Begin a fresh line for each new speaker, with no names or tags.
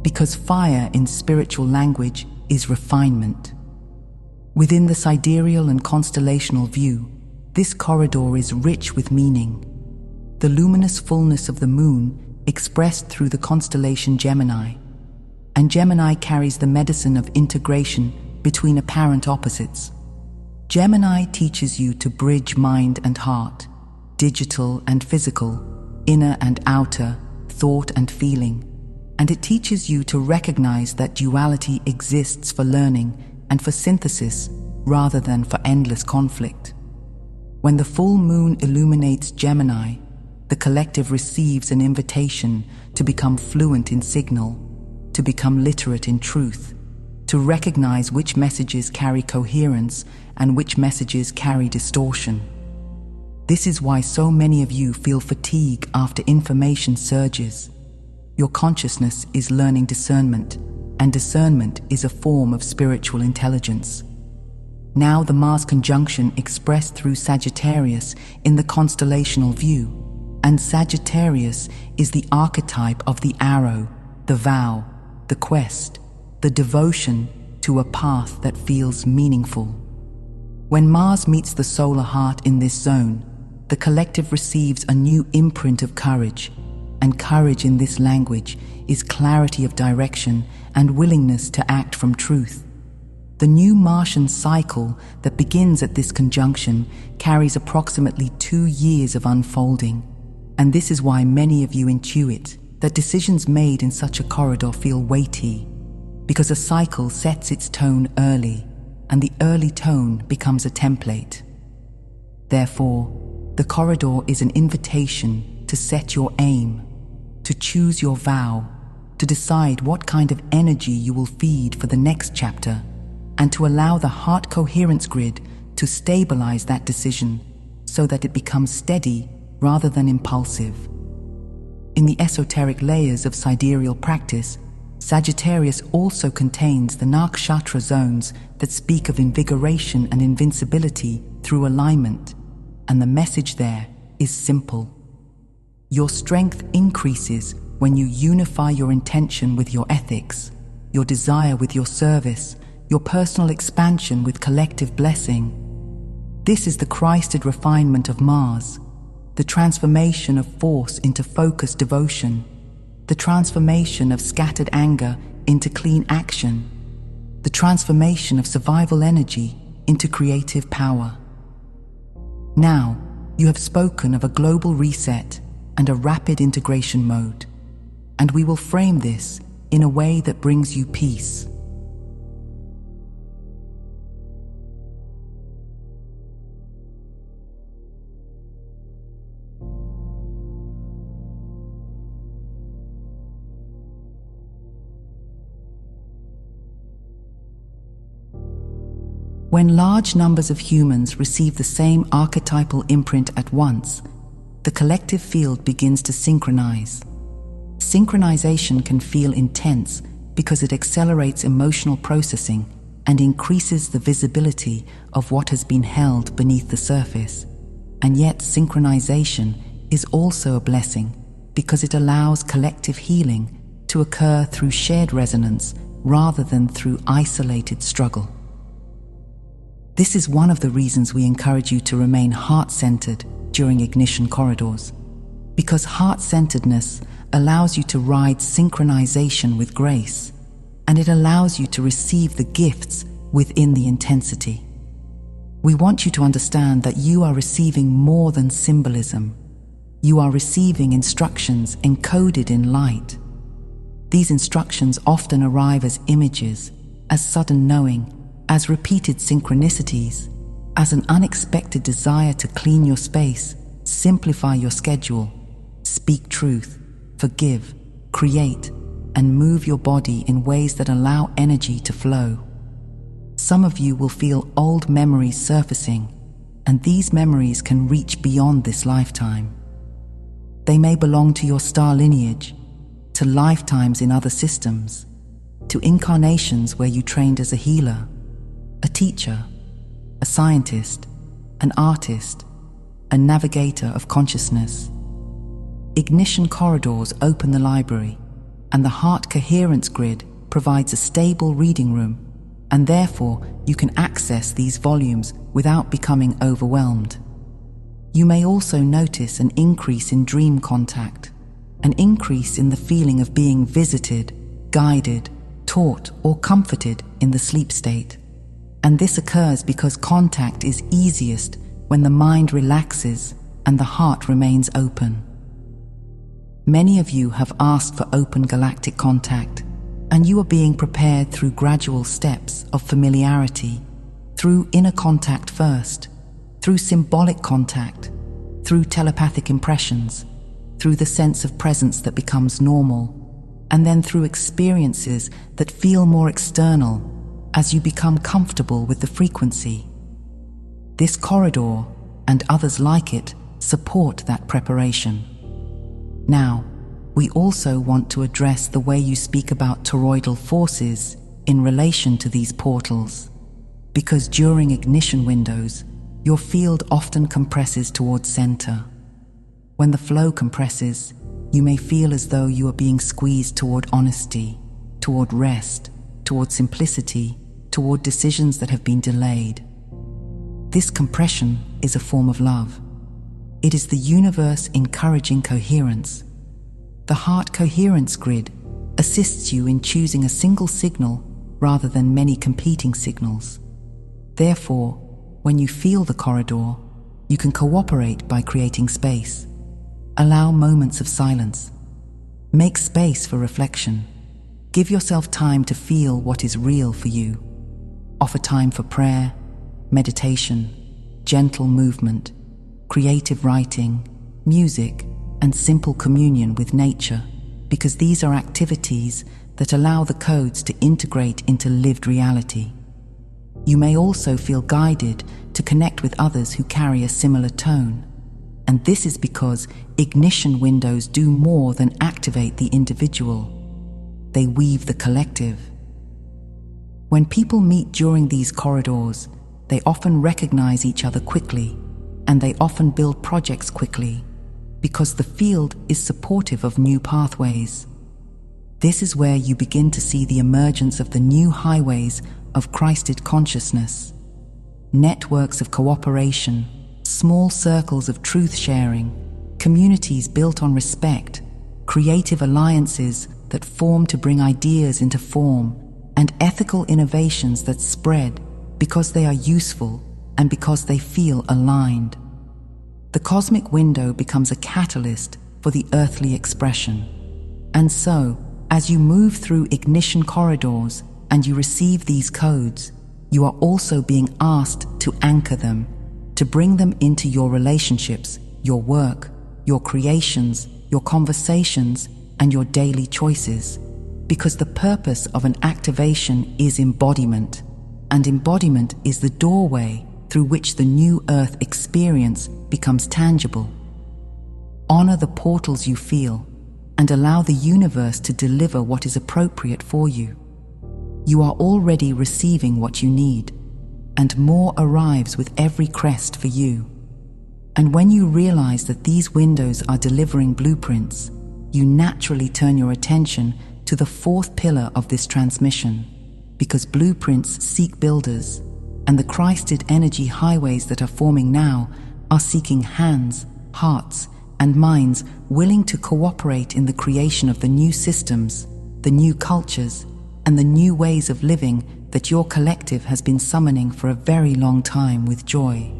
because fire in spiritual language is refinement. Within the sidereal and constellational view, this corridor is rich with meaning. The luminous fullness of the moon expressed through the constellation Gemini, and Gemini carries the medicine of integration between apparent opposites. Gemini teaches you to bridge mind and heart, digital and physical, inner and outer, thought and feeling, and it teaches you to recognize that duality exists for learning and for synthesis rather than for endless conflict. When the full moon illuminates Gemini, the collective receives an invitation to become fluent in signal, to become literate in truth, to recognize which messages carry coherence and which messages carry distortion. This is why so many of you feel fatigue after information surges. Your consciousness is learning discernment, and discernment is a form of spiritual intelligence. Now the Mars conjunction expressed through Sagittarius in the constellational view, and Sagittarius is the archetype of the arrow, the vow, the quest, the devotion to a path that feels meaningful. When Mars meets the solar heart in this zone, the collective receives a new imprint of courage, and courage in this language is clarity of direction and willingness to act from truth. The new Martian cycle that begins at this conjunction carries approximately 2 years of unfolding, and this is why many of you intuit that decisions made in such a corridor feel weighty, because a cycle sets its tone early, and the early tone becomes a template. Therefore, the corridor is an invitation to set your aim, to choose your vow, to decide what kind of energy you will feed for the next chapter, and to allow the heart coherence grid to stabilize that decision so that it becomes steady rather than impulsive. In the esoteric layers of sidereal practice, Sagittarius also contains the nakshatra zones that speak of invigoration and invincibility through alignment, and the message there is simple. Your strength increases when you unify your intention with your ethics, your desire with your service, your personal expansion with collective blessing. This is the Christed refinement of Mars, the transformation of force into focused devotion, the transformation of scattered anger into clean action, the transformation of survival energy into creative power. Now, you have spoken of a global reset and a rapid integration mode, and we will frame this in a way that brings you peace. When large numbers of humans receive the same archetypal imprint at once, the collective field begins to synchronize. Synchronization can feel intense because it accelerates emotional processing and increases the visibility of what has been held beneath the surface. And yet synchronization is also a blessing because it allows collective healing to occur through shared resonance rather than through isolated struggle. This is one of the reasons we encourage you to remain heart-centered during ignition corridors, because heart-centeredness allows you to ride synchronization with grace, and it allows you to receive the gifts within the intensity. We want you to understand that you are receiving more than symbolism. You are receiving instructions encoded in light. These instructions often arrive as images, as sudden knowing, as repeated synchronicities, as an unexpected desire to clean your space, simplify your schedule, speak truth, forgive, create, and move your body in ways that allow energy to flow. Some of you will feel old memories surfacing, and these memories can reach beyond this lifetime. They may belong to your star lineage, to lifetimes in other systems, to incarnations where you trained as a healer, a teacher, a scientist, an artist, a navigator of consciousness. Ignition corridors open the library, and the heart coherence grid provides a stable reading room, and therefore you can access these volumes without becoming overwhelmed. You may also notice an increase in dream contact, an increase in the feeling of being visited, guided, taught, or comforted in the sleep state. And this occurs because contact is easiest when the mind relaxes and the heart remains open. Many of you have asked for open galactic contact, and you are being prepared through gradual steps of familiarity, through inner contact first, through symbolic contact, through telepathic impressions, through the sense of presence that becomes normal, and then through experiences that feel more external as you become comfortable with the frequency. This corridor, and others like it, support that preparation. Now, we also want to address the way you speak about toroidal forces in relation to these portals, because during ignition windows, your field often compresses towards center. When the flow compresses, you may feel as though you are being squeezed toward honesty, toward rest, toward simplicity, toward decisions that have been delayed. This compression is a form of love. It is the universe encouraging coherence. The heart coherence grid assists you in choosing a single signal rather than many competing signals. Therefore, when you feel the corridor, you can cooperate by creating space. Allow moments of silence. Make space for reflection. Give yourself time to feel what is real for you. Offer time for prayer, meditation, gentle movement, creative writing, music, and simple communion with nature, because these are activities that allow the codes to integrate into lived reality. You may also feel guided to connect with others who carry a similar tone, and this is because ignition windows do more than activate the individual. They weave the collective. When people meet during these corridors, they often recognize each other quickly, and they often build projects quickly, because the field is supportive of new pathways. This is where you begin to see the emergence of the new highways of Christed consciousness, networks of cooperation, small circles of truth-sharing, communities built on respect, creative alliances that form to bring ideas into form, and ethical innovations that spread because they are useful and because they feel aligned. The cosmic window becomes a catalyst for the earthly expression. And so, as you move through ignition corridors and you receive these codes, you are also being asked to anchor them, to bring them into your relationships, your work, your creations, your conversations, and your daily choices. Because the purpose of an activation is embodiment, and embodiment is the doorway through which the new earth experience becomes tangible. Honor the portals you feel, and allow the universe to deliver what is appropriate for you. You are already receiving what you need, and more arrives with every crest for you. And when you realize that these windows are delivering blueprints, you naturally turn your attention to the fourth pillar of this transmission, because blueprints seek builders, and the Christed energy highways that are forming now are seeking hands, hearts, and minds willing to cooperate in the creation of the new systems, the new cultures, and the new ways of living that your collective has been summoning for a very long time with joy.